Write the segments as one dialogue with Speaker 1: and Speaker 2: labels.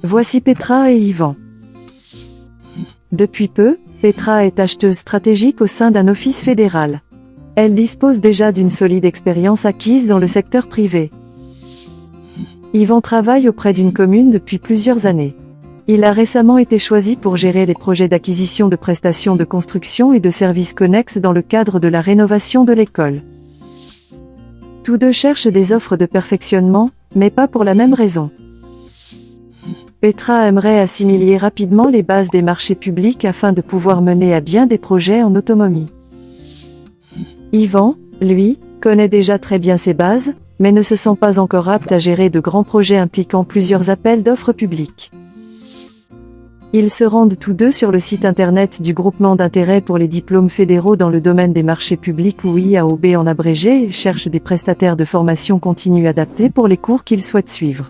Speaker 1: Voici Petra et Yvan. Depuis peu, Petra est acheteuse stratégique au sein d'un office fédéral. Elle dispose déjà d'une solide expérience acquise dans le secteur privé. Yvan travaille auprès d'une commune depuis plusieurs années. Il a récemment été choisi pour gérer les projets d'acquisition de prestations de construction et de services connexes dans le cadre de la rénovation de l'école. Tous deux cherchent des offres de perfectionnement, mais pas pour la même raison. Petra aimerait assimiler rapidement les bases des marchés publics afin de pouvoir mener à bien des projets en autonomie. Yvan, lui, connaît déjà très bien ces bases, mais ne se sent pas encore apte à gérer de grands projets impliquant plusieurs appels d'offres publics. Ils se rendent tous deux sur le site internet du groupement d'intérêt pour les diplômes fédéraux dans le domaine des marchés publics ou IAOB en abrégé et cherchent des prestataires de formation continue adaptés pour les cours qu'ils souhaitent suivre.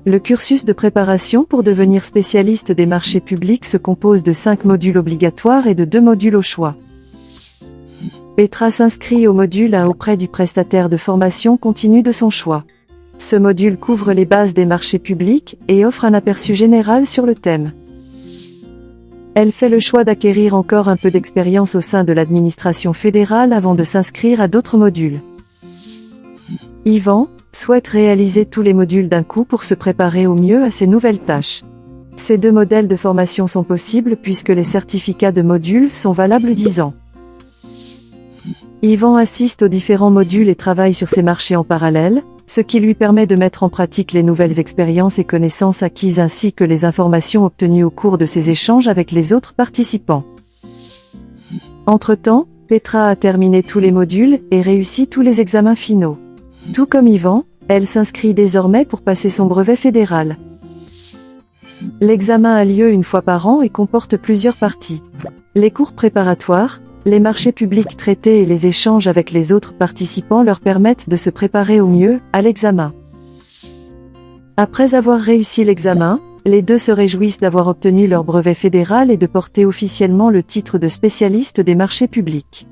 Speaker 1: Le cursus de préparation pour devenir spécialiste des marchés publics se compose de 5 modules obligatoires et de 2 modules au choix. Petra s'inscrit au module 1 auprès du prestataire de formation continue de son choix. Ce module couvre les bases des marchés publics et offre un aperçu général sur le thème. Elle fait le choix d'acquérir encore un peu d'expérience au sein de l'administration fédérale avant de s'inscrire à d'autres modules. Yvan souhaite réaliser tous les modules d'un coup pour se préparer au mieux à ces nouvelles tâches. Ces 2 modèles de formation sont possibles puisque les certificats de modules sont valables 10 ans. Yvan assiste aux différents modules et travaille sur ces marchés en parallèle, ce qui lui permet de mettre en pratique les nouvelles expériences et connaissances acquises ainsi que les informations obtenues au cours de ses échanges avec les autres participants. Entre-temps, Petra a terminé tous les modules et réussi tous les examens finaux. Tout comme Yvan, elle s'inscrit désormais pour passer son brevet fédéral. L'examen a lieu une fois par an et comporte plusieurs parties. Les cours préparatoires, les marchés publics traités et les échanges avec les autres participants leur permettent de se préparer au mieux à l'examen. Après avoir réussi l'examen, les deux se réjouissent d'avoir obtenu leur brevet fédéral et de porter officiellement le titre de spécialiste des marchés publics.